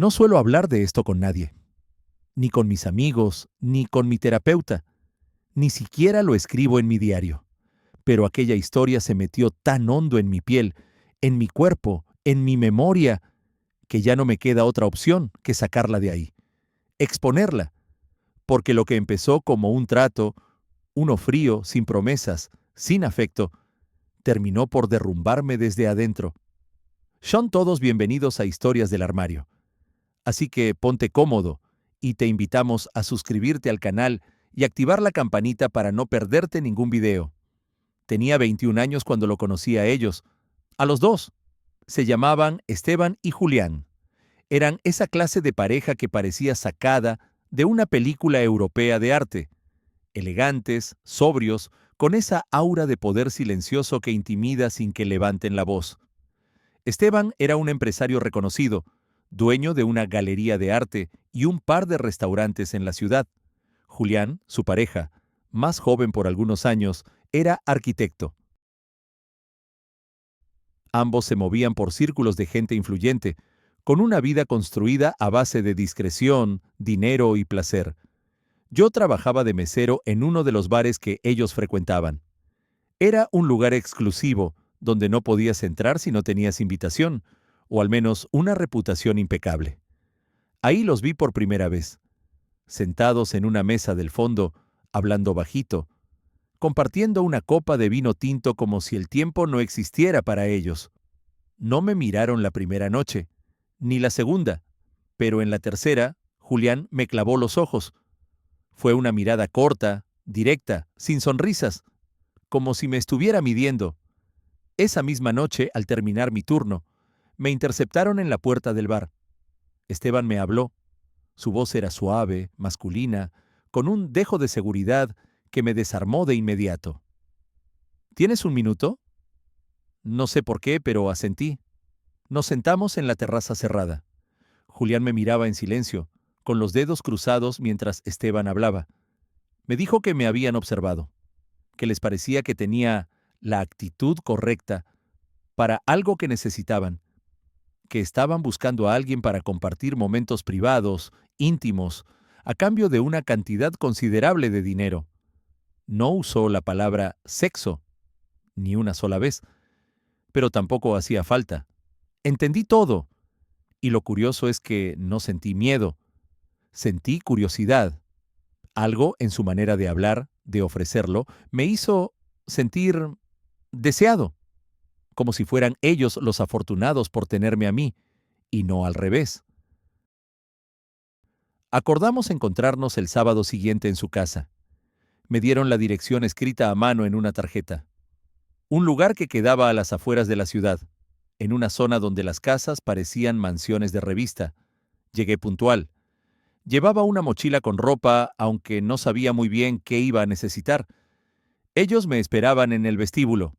No suelo hablar de esto con nadie, ni con mis amigos, ni con mi terapeuta, ni siquiera lo escribo en mi diario. Pero aquella historia se metió tan hondo en mi piel, en mi cuerpo, en mi memoria, que ya no me queda otra opción que sacarla de ahí, exponerla, porque lo que empezó como un trato, uno frío, sin promesas, sin afecto, terminó por derrumbarme desde adentro. Son todos bienvenidos a Historias del Armario. Así que ponte cómodo y te invitamos a suscribirte al canal y activar la campanita para no perderte ningún video. Tenía 21 años cuando lo conocí a ellos. A los dos. Se llamaban Esteban y Julián. Eran esa clase de pareja que parecía sacada de una película europea de arte. Elegantes, sobrios, con esa aura de poder silencioso que intimida sin que levanten la voz. Esteban era un empresario reconocido, dueño de una galería de arte y un par de restaurantes en la ciudad. Julián, su pareja, más joven por algunos años, era arquitecto. Ambos se movían por círculos de gente influyente, con una vida construida a base de discreción, dinero y placer. Yo trabajaba de mesero en uno de los bares que ellos frecuentaban. Era un lugar exclusivo, donde no podías entrar si no tenías invitación, o al menos una reputación impecable. Ahí los vi por primera vez, sentados en una mesa del fondo, hablando bajito, compartiendo una copa de vino tinto como si el tiempo no existiera para ellos. No me miraron la primera noche, ni la segunda, pero en la tercera, Julián me clavó los ojos. Fue una mirada corta, directa, sin sonrisas, como si me estuviera midiendo. Esa misma noche, al terminar mi turno, me interceptaron en la puerta del bar. Esteban me habló. Su voz era suave, masculina, con un dejo de seguridad que me desarmó de inmediato. ¿Tienes un minuto? No sé por qué, pero asentí. Nos sentamos en la terraza cerrada. Julián me miraba en silencio, con los dedos cruzados mientras Esteban hablaba. Me dijo que me habían observado, que les parecía que tenía la actitud correcta para algo que necesitaban, que estaban buscando a alguien para compartir momentos privados, íntimos, a cambio de una cantidad considerable de dinero. No usó la palabra sexo, ni una sola vez, pero tampoco hacía falta. Entendí todo, y lo curioso es que no sentí miedo, sentí curiosidad. Algo en su manera de hablar, de ofrecerlo, me hizo sentir deseado, como si fueran ellos los afortunados por tenerme a mí, y no al revés. Acordamos encontrarnos el sábado siguiente en su casa. Me dieron la dirección escrita a mano en una tarjeta. Un lugar que quedaba a las afueras de la ciudad, en una zona donde las casas parecían mansiones de revista. Llegué puntual. Llevaba una mochila con ropa, aunque no sabía muy bien qué iba a necesitar. Ellos me esperaban en el vestíbulo.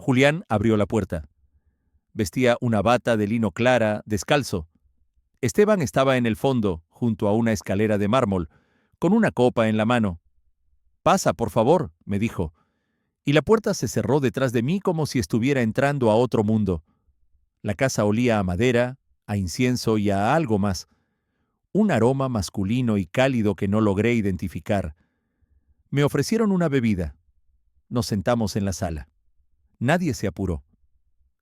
Julián abrió la puerta. Vestía una bata de lino clara, descalzo. Esteban estaba en el fondo, junto a una escalera de mármol, con una copa en la mano. «Pasa, por favor», me dijo, y la puerta se cerró detrás de mí como si estuviera entrando a otro mundo. La casa olía a madera, a incienso y a algo más. Un aroma masculino y cálido que no logré identificar. Me ofrecieron una bebida. Nos sentamos en la sala. Nadie se apuró.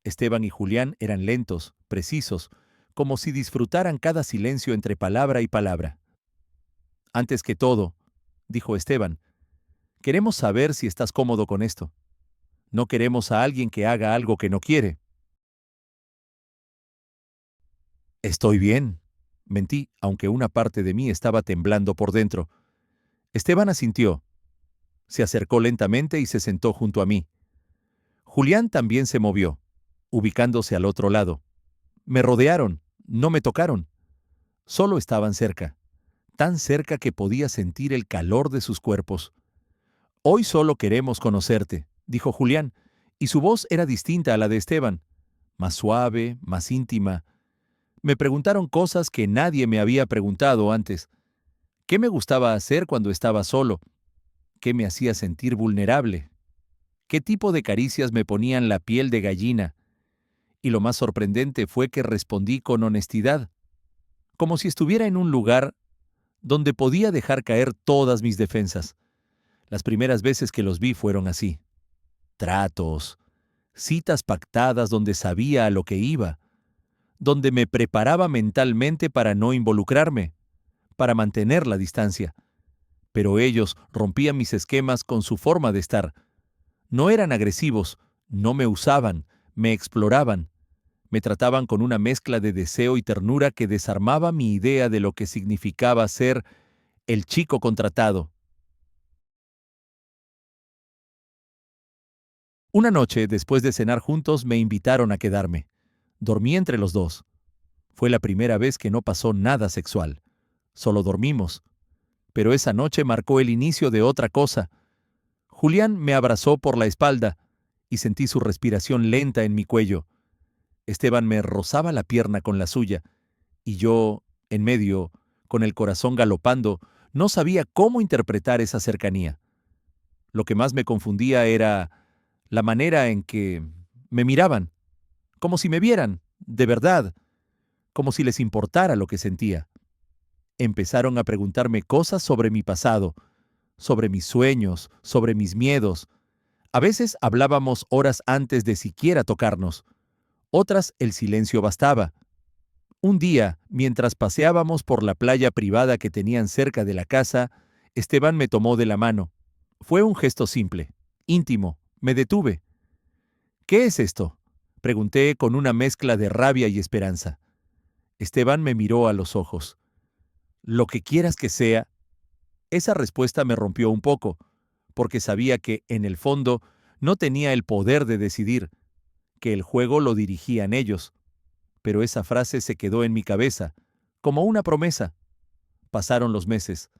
Esteban y Julián eran lentos, precisos, como si disfrutaran cada silencio entre palabra y palabra. «Antes que todo», dijo Esteban, «queremos saber si estás cómodo con esto. No queremos a alguien que haga algo que no quiere». «Estoy bien», mentí, aunque una parte de mí estaba temblando por dentro. Esteban asintió. Se acercó lentamente y se sentó junto a mí. Julián también se movió, ubicándose al otro lado. Me rodearon, no me tocaron. Solo estaban cerca, tan cerca que podía sentir el calor de sus cuerpos. «Hoy solo queremos conocerte», dijo Julián, y su voz era distinta a la de Esteban, más suave, más íntima. Me preguntaron cosas que nadie me había preguntado antes. ¿Qué me gustaba hacer cuando estaba solo? ¿Qué me hacía sentir vulnerable? ¿Qué tipo de caricias me ponían la piel de gallina? Y lo más sorprendente fue que respondí con honestidad. como si estuviera en un lugar donde podía dejar caer todas mis defensas. Las primeras veces que los vi fueron así. Tratos, citas pactadas donde sabía a lo que iba, donde me preparaba mentalmente para no involucrarme, para mantener la distancia. Pero ellos rompían mis esquemas con su forma de estar. No eran agresivos, no me usaban, me exploraban. Me trataban con una mezcla de deseo y ternura que desarmaba mi idea de lo que significaba ser el chico contratado. Una noche, después de cenar juntos, me invitaron a quedarme. Dormí entre los dos. Fue la primera vez que no pasó nada sexual. Solo dormimos. Pero esa noche marcó el inicio de otra cosa. Julián me abrazó por la espalda y sentí su respiración lenta en mi cuello. Esteban me rozaba la pierna con la suya, y yo, en medio, con el corazón galopando, no sabía cómo interpretar esa cercanía. Lo que más me confundía era la manera en que me miraban, como si me vieran, de verdad, como si les importara lo que sentía. Empezaron a preguntarme cosas sobre mi pasado, sobre mis sueños, sobre mis miedos. A veces hablábamos horas antes de siquiera tocarnos. Otras el silencio bastaba. Un día, mientras paseábamos por la playa privada que tenían cerca de la casa, Esteban me tomó de la mano. Fue un gesto simple, íntimo. Me detuve. ¿Qué es esto?, pregunté con una mezcla de rabia y esperanza. Esteban me miró a los ojos. Lo que quieras que sea. Esa respuesta me rompió un poco, porque sabía que, en el fondo, no tenía el poder de decidir, que el juego lo dirigían ellos. Pero esa frase se quedó en mi cabeza, como una promesa. Pasaron los meses.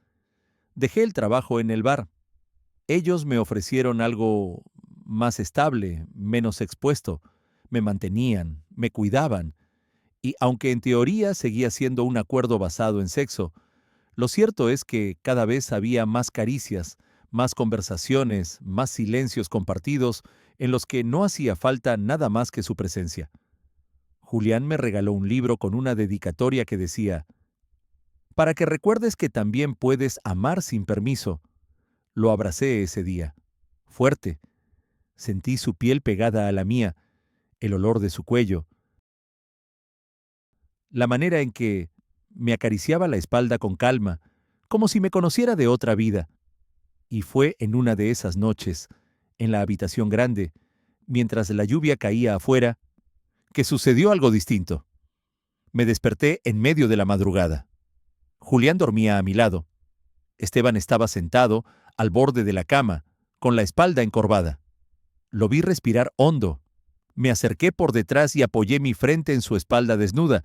Dejé el trabajo en el bar. Ellos me ofrecieron algo más estable, menos expuesto. Me mantenían, me cuidaban. Y aunque en teoría seguía siendo un acuerdo basado en sexo, lo cierto es que cada vez había más caricias, más conversaciones, más silencios compartidos en los que no hacía falta nada más que su presencia. Julián me regaló un libro con una dedicatoria que decía: «Para que recuerdes que también puedes amar sin permiso». Lo abracé ese día, fuerte. Sentí su piel pegada a la mía, el olor de su cuello, la manera en que me acariciaba la espalda con calma, como si me conociera de otra vida. Y fue en una de esas noches, en la habitación grande, mientras la lluvia caía afuera, que sucedió algo distinto. Me desperté en medio de la madrugada. Julián dormía a mi lado. Esteban estaba sentado al borde de la cama, con la espalda encorvada. Lo vi respirar hondo. Me acerqué por detrás y apoyé mi frente en su espalda desnuda.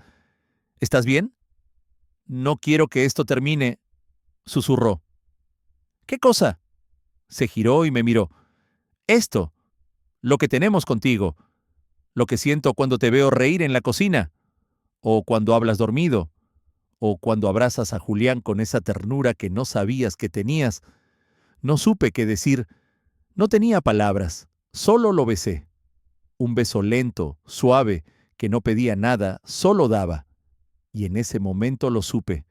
«¿Estás bien?» «No quiero que esto termine», susurró. «¿Qué cosa?» Se giró y me miró. «Esto, lo que tenemos contigo, lo que siento cuando te veo reír en la cocina, o cuando hablas dormido, o cuando abrazas a Julián con esa ternura que no sabías que tenías». No supe qué decir. No tenía palabras. Solo lo besé. Un beso lento, suave, que no pedía nada, solo daba. Y en ese momento lo supe.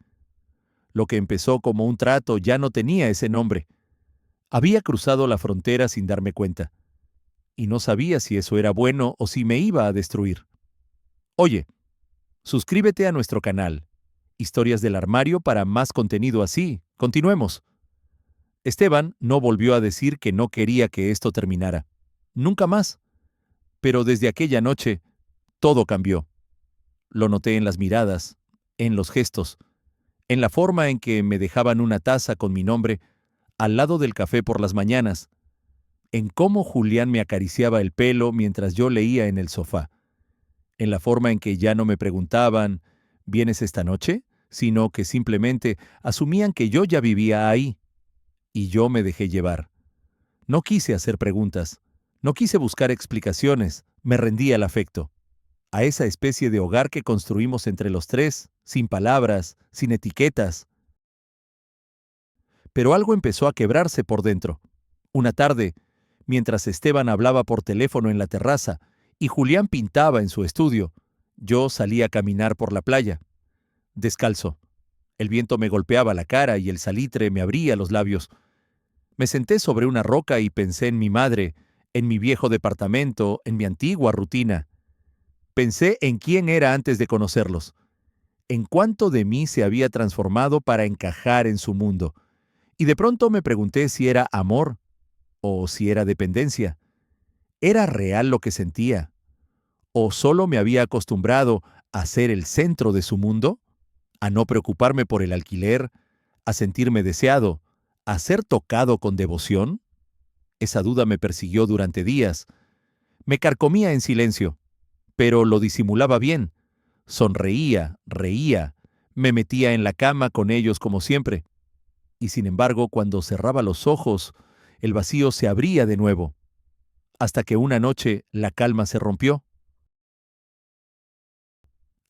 Lo que empezó como un trato ya no tenía ese nombre. Había cruzado la frontera sin darme cuenta. Y no sabía si eso era bueno o si me iba a destruir. Oye, suscríbete a nuestro canal. Historias del Armario para más contenido así. Continuemos. Esteban no volvió a decir que no quería que esto terminara. Nunca más. Pero desde aquella noche, todo cambió. Lo noté en las miradas, en los gestos, en la forma en que me dejaban una taza con mi nombre al lado del café por las mañanas, en cómo Julián me acariciaba el pelo mientras yo leía en el sofá, en la forma en que ya no me preguntaban: «¿Vienes esta noche?», sino que simplemente asumían que yo ya vivía ahí. Y yo me dejé llevar. No quise hacer preguntas, no quise buscar explicaciones, me rendí al afecto, a esa especie de hogar que construimos entre los tres, sin palabras, sin etiquetas. Pero algo empezó a quebrarse por dentro. Una tarde, mientras Esteban hablaba por teléfono en la terraza y Julián pintaba en su estudio, yo salí a caminar por la playa. descalzo. El viento me golpeaba la cara y el salitre me abría los labios. Me senté sobre una roca y pensé en mi madre, en mi viejo departamento, en mi antigua rutina. Pensé en quién era antes de conocerlos, en cuánto de mí se había transformado para encajar en su mundo. Y de pronto me pregunté si era amor o si era dependencia. ¿Era real lo que sentía? ¿O solo me había acostumbrado a ser el centro de su mundo? ¿A no preocuparme por el alquiler? ¿A sentirme deseado? ¿A ser tocado con devoción? Esa duda me persiguió durante días. Me carcomía en silencio, pero lo disimulaba bien. Sonreía, reía, me metía en la cama con ellos como siempre. Y sin embargo, cuando cerraba los ojos, el vacío se abría de nuevo, hasta que una noche la calma se rompió.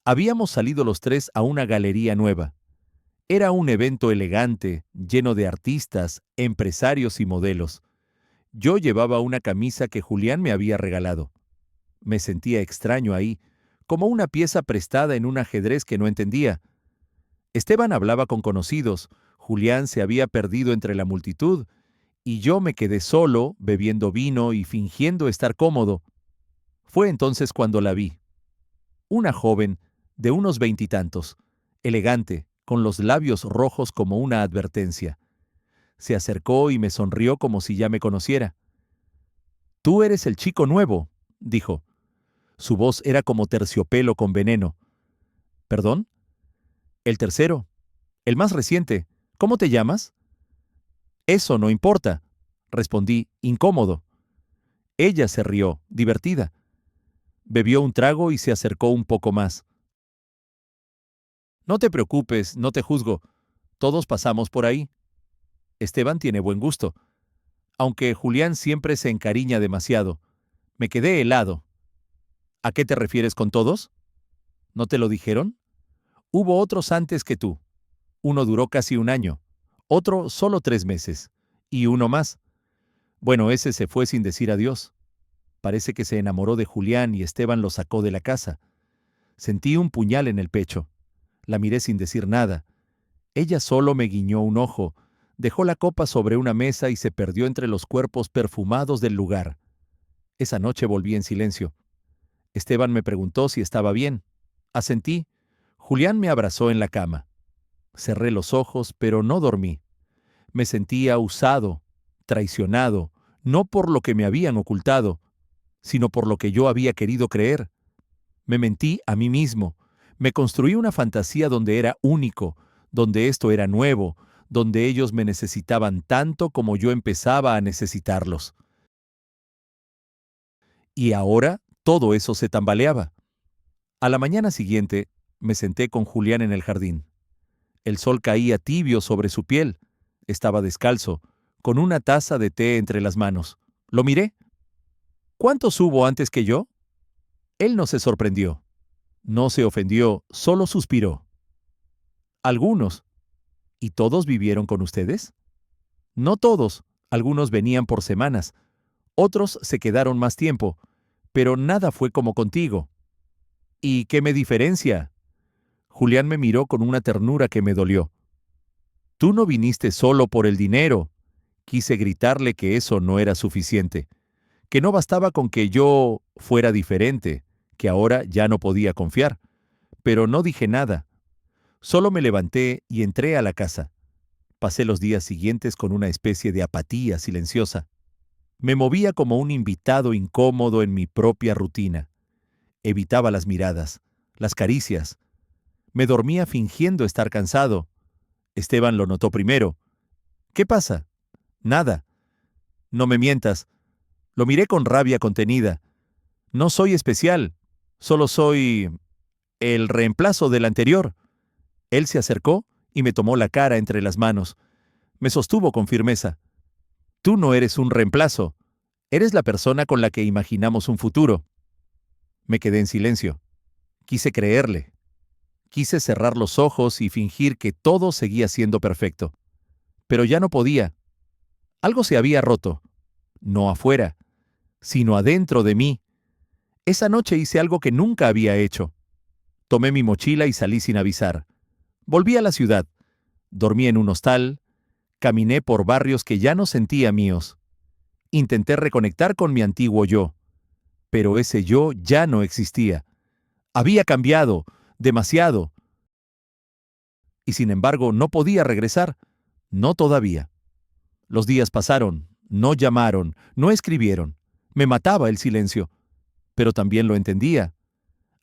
Habíamos salido los tres a una galería nueva. Era un evento elegante, lleno de artistas, empresarios y modelos. Yo llevaba una camisa que Julián me había regalado. Me sentía extraño ahí, como una pieza prestada en un ajedrez que no entendía. Esteban hablaba con conocidos, Julián se había perdido entre la multitud, y yo me quedé solo, bebiendo vino y fingiendo estar cómodo. Fue entonces cuando la vi. Una joven, de unos veintitantos, elegante, con los labios rojos como una advertencia. Se acercó y me sonrió como si ya me conociera. «Tú eres el chico nuevo», dijo. Su voz era como terciopelo con veneno. «¿Perdón?» «El tercero. El más reciente. ¿Cómo te llamas?» «Eso no importa», respondí, incómodo. Ella se rió, divertida. Bebió un trago y se acercó un poco más. «No te preocupes, no te juzgo. Todos pasamos por ahí. Esteban tiene buen gusto. Aunque Julián siempre se encariña demasiado. Me quedé helado». «¿A qué te refieres con todos? ¿No te lo dijeron? Hubo otros antes que tú. Uno duró casi un año, otro solo 3 meses, y uno más. Bueno, ese se fue sin decir adiós. Parece que se enamoró de Julián y Esteban lo sacó de la casa. Sentí un puñal en el pecho. La miré sin decir nada. Ella solo me guiñó un ojo, dejó la copa sobre una mesa y se perdió entre los cuerpos perfumados del lugar. Esa noche volví en silencio. Esteban me preguntó si estaba bien. Asentí. Julián me abrazó en la cama. Cerré los ojos, pero no dormí. Me sentía usado, traicionado, no por lo que me habían ocultado, sino por lo que yo había querido creer. Me mentí a mí mismo. Me construí una fantasía donde era único, donde esto era nuevo, donde ellos me necesitaban tanto como yo empezaba a necesitarlos. Y ahora todo eso se tambaleaba. A la mañana siguiente, me senté con Julián en el jardín. El sol caía tibio sobre su piel. Estaba descalzo, con una taza de té entre las manos. Lo miré. «¿Cuántos hubo antes que yo?» Él no se sorprendió. No se ofendió, solo suspiró. «Algunos. ¿Y todos vivieron con ustedes?» «No todos. Algunos venían por semanas. Otros se quedaron más tiempo. Pero nada fue como contigo». «¿Y qué me diferencia?» Julián me miró con una ternura que me dolió. «Tú no viniste solo por el dinero». Quise gritarle que eso no era suficiente, que no bastaba con que yo fuera diferente, que ahora ya no podía confiar. Pero no dije nada. Solo me levanté y entré a la casa. Pasé los días siguientes con una especie de apatía silenciosa. Me movía como un invitado incómodo en mi propia rutina. Evitaba las miradas, las caricias. Me dormía fingiendo estar cansado. Esteban lo notó primero. «¿Qué pasa?» «Nada». «No me mientas». Lo miré con rabia contenida. «No soy especial. Solo soy el reemplazo del anterior». Él se acercó y me tomó la cara entre las manos. Me sostuvo con firmeza. «Tú no eres un reemplazo. Eres la persona con la que imaginamos un futuro». Me quedé en silencio. Quise creerle. Quise cerrar los ojos y fingir que todo seguía siendo perfecto. Pero ya no podía. Algo se había roto. No afuera, sino adentro de mí. Esa noche hice algo que nunca había hecho. Tomé mi mochila y salí sin avisar. Volví a la ciudad, dormí en un hostal, caminé por barrios que ya no sentía míos. Intenté reconectar con mi antiguo yo, pero ese yo ya no existía. Había cambiado, demasiado, y sin embargo no podía regresar, no todavía. Los días pasaron, no llamaron, no escribieron. Me mataba el silencio, pero también lo entendía.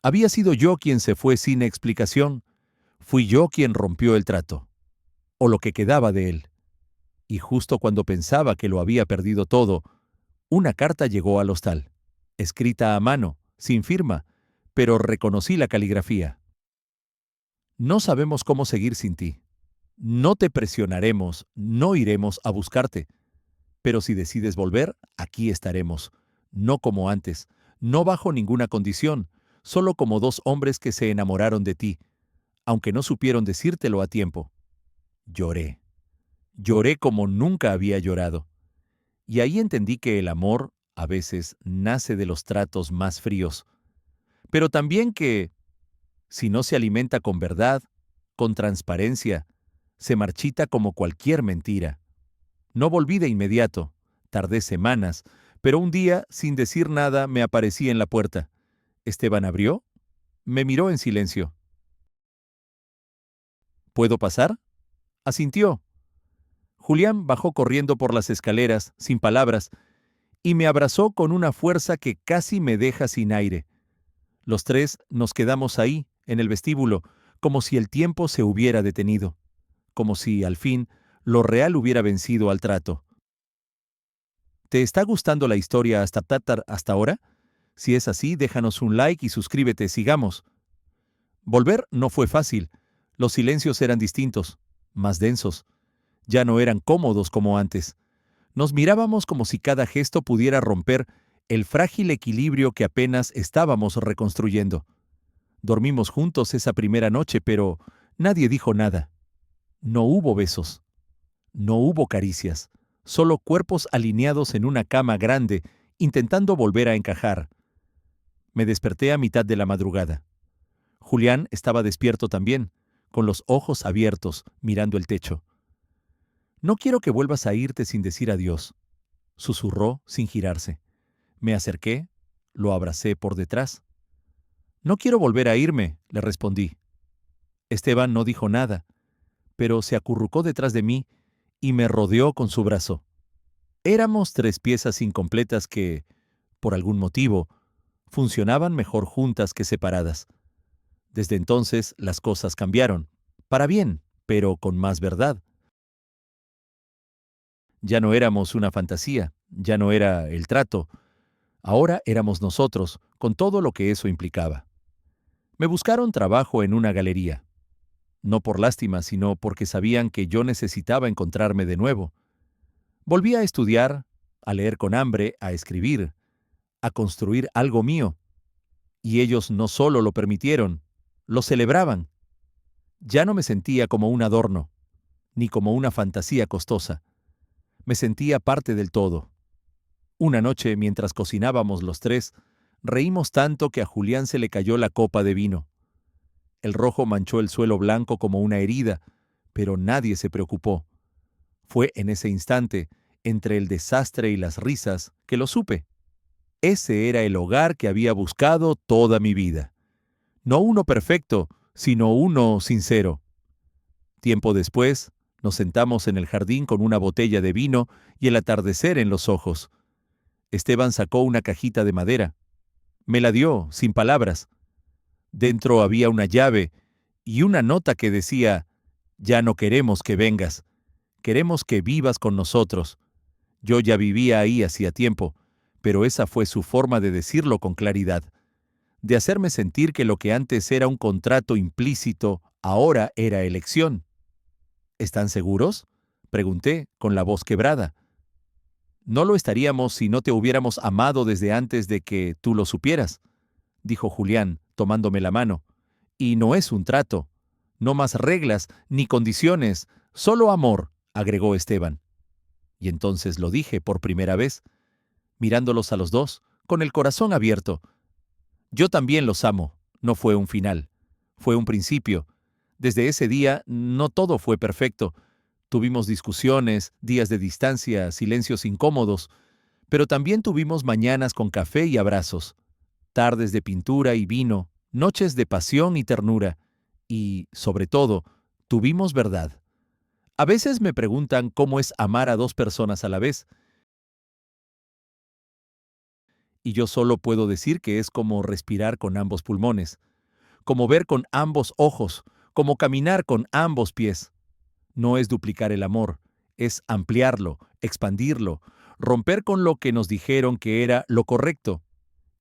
Había sido yo quien se fue sin explicación. Fui yo quien rompió el trato, o lo que quedaba de él. Y justo cuando pensaba que lo había perdido todo, una carta llegó al hostal, escrita a mano, sin firma, pero reconocí la caligrafía. No sabemos cómo seguir sin ti. No te presionaremos, no iremos a buscarte. Pero si decides volver, aquí estaremos. No como antes, no bajo ninguna condición, solo como dos hombres que se enamoraron de ti, aunque no supieron decírtelo a tiempo. Lloré. Lloré como nunca había llorado. Y ahí entendí que el amor, a veces, nace de los tratos más fríos. Pero también que, si no se alimenta con verdad, con transparencia, se marchita como cualquier mentira. No volví de inmediato. Tardé semanas, pero un día, sin decir nada, me aparecí en la puerta. Esteban abrió, me miró en silencio. ¿Puedo pasar? Asintió. Julián bajó corriendo por las escaleras, sin palabras, y me abrazó con una fuerza que casi me deja sin aire. Los tres nos quedamos ahí, en el vestíbulo, como si el tiempo se hubiera detenido, como si, al fin, lo real hubiera vencido al trato. ¿Te está gustando la historia hasta ahora? Si es así, déjanos un like y suscríbete, sigamos. Volver no fue fácil. Los silencios eran distintos, más densos. Ya no eran cómodos como antes. Nos mirábamos como si cada gesto pudiera romper el frágil equilibrio que apenas estábamos reconstruyendo. Dormimos juntos esa primera noche, pero nadie dijo nada. No hubo besos. No hubo caricias. Solo cuerpos alineados en una cama grande, intentando volver a encajar. Me desperté a mitad de la madrugada. Julián estaba despierto también, con los ojos abiertos, mirando el techo. «No quiero que vuelvas a irte sin decir adiós», susurró sin girarse. Me acerqué, lo abracé por detrás. «No quiero volver a irme», le respondí. Esteban no dijo nada, pero se acurrucó detrás de mí y me rodeó con su brazo. Éramos tres piezas incompletas que, por algún motivo, funcionaban mejor juntas que separadas. Desde entonces las cosas cambiaron, para bien, pero con más verdad. Ya no éramos una fantasía, ya no era el trato, ahora éramos nosotros, con todo lo que eso implicaba. Me buscaron trabajo en una galería, no por lástima, sino porque sabían que yo necesitaba encontrarme de nuevo. Volví a estudiar, a leer con hambre, a escribir, a construir algo mío. Y ellos no solo lo permitieron, lo celebraban. Ya no me sentía como un adorno, ni como una fantasía costosa. Me sentía parte del todo. Una noche, mientras cocinábamos los tres, reímos tanto que a Julián se le cayó la copa de vino. El rojo manchó el suelo blanco como una herida, pero nadie se preocupó. Fue en ese instante, entre el desastre y las risas, que lo supe. Ese era el hogar que había buscado toda mi vida. No uno perfecto, sino uno sincero. Tiempo después, nos sentamos en el jardín con una botella de vino y el atardecer en los ojos. Esteban sacó una cajita de madera. Me la dio, sin palabras. Dentro había una llave y una nota que decía: «Ya no queremos que vengas, queremos que vivas con nosotros». Yo ya vivía ahí hacía tiempo, pero esa fue su forma de decirlo con claridad, de hacerme sentir que lo que antes era un contrato implícito, ahora era elección. ¿Están seguros?, pregunté, con la voz quebrada. «No lo estaríamos si no te hubiéramos amado desde antes de que tú lo supieras», dijo Julián, tomándome la mano. «Y no es un trato. No más reglas ni condiciones, solo amor», agregó Esteban. Y entonces lo dije por primera vez, mirándolos a los dos, con el corazón abierto. «Yo también los amo», no fue un final, fue un principio. Desde ese día, no todo fue perfecto. Tuvimos discusiones, días de distancia, silencios incómodos, pero también tuvimos mañanas con café y abrazos, tardes de pintura y vino, noches de pasión y ternura, y, sobre todo, tuvimos verdad. A veces me preguntan cómo es amar a dos personas a la vez, y yo solo puedo decir que es como respirar con ambos pulmones, como ver con ambos ojos, como caminar con ambos pies. No es duplicar el amor, es ampliarlo, expandirlo, romper con lo que nos dijeron que era lo correcto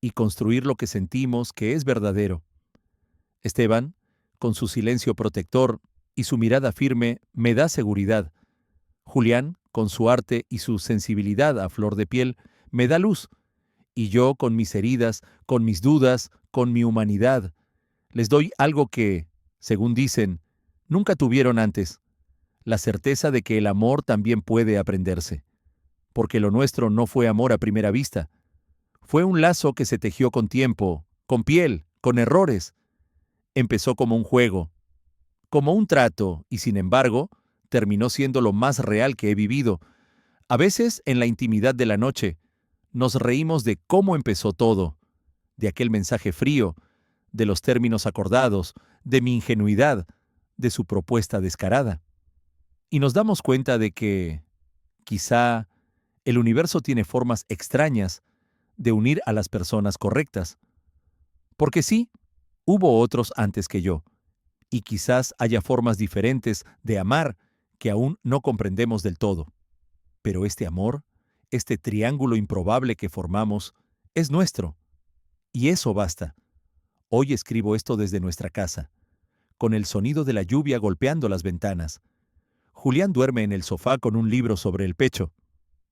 y construir lo que sentimos que es verdadero. Esteban, con su silencio protector y su mirada firme, me da seguridad. Julián, con su arte y su sensibilidad a flor de piel, me da luz. Y yo, con mis heridas, con mis dudas, con mi humanidad, les doy algo que, según dicen, nunca tuvieron antes: la certeza de que el amor también puede aprenderse. Porque lo nuestro no fue amor a primera vista. Fue un lazo que se tejió con tiempo, con piel, con errores. Empezó como un juego, como un trato, y sin embargo, terminó siendo lo más real que he vivido. A veces, en la intimidad de la noche, nos reímos de cómo empezó todo, de aquel mensaje frío, de los términos acordados, de mi ingenuidad, de su propuesta descarada. Y nos damos cuenta de que, quizá, el universo tiene formas extrañas de unir a las personas correctas. Porque sí, hubo otros antes que yo, y quizás haya formas diferentes de amar que aún no comprendemos del todo. Pero este amor, este triángulo improbable que formamos, es nuestro, y eso basta. Hoy escribo esto desde nuestra casa, con el sonido de la lluvia golpeando las ventanas. Julián duerme en el sofá con un libro sobre el pecho.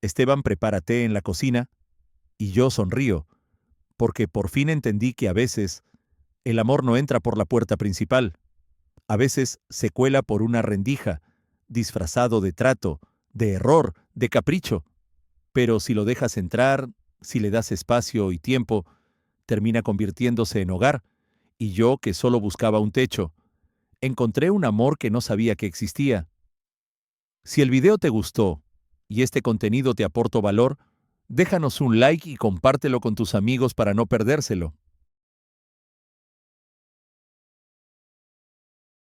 Esteban prepara té en la cocina, y yo sonrío, porque por fin entendí que a veces el amor no entra por la puerta principal. A veces se cuela por una rendija, disfrazado de trato, de error, de capricho. Pero si lo dejas entrar, si le das espacio y tiempo, termina convirtiéndose en hogar. Y yo, que solo buscaba un techo, encontré un amor que no sabía que existía. Si el video te gustó y este contenido te aportó valor, déjanos un like y compártelo con tus amigos para no perdérselo.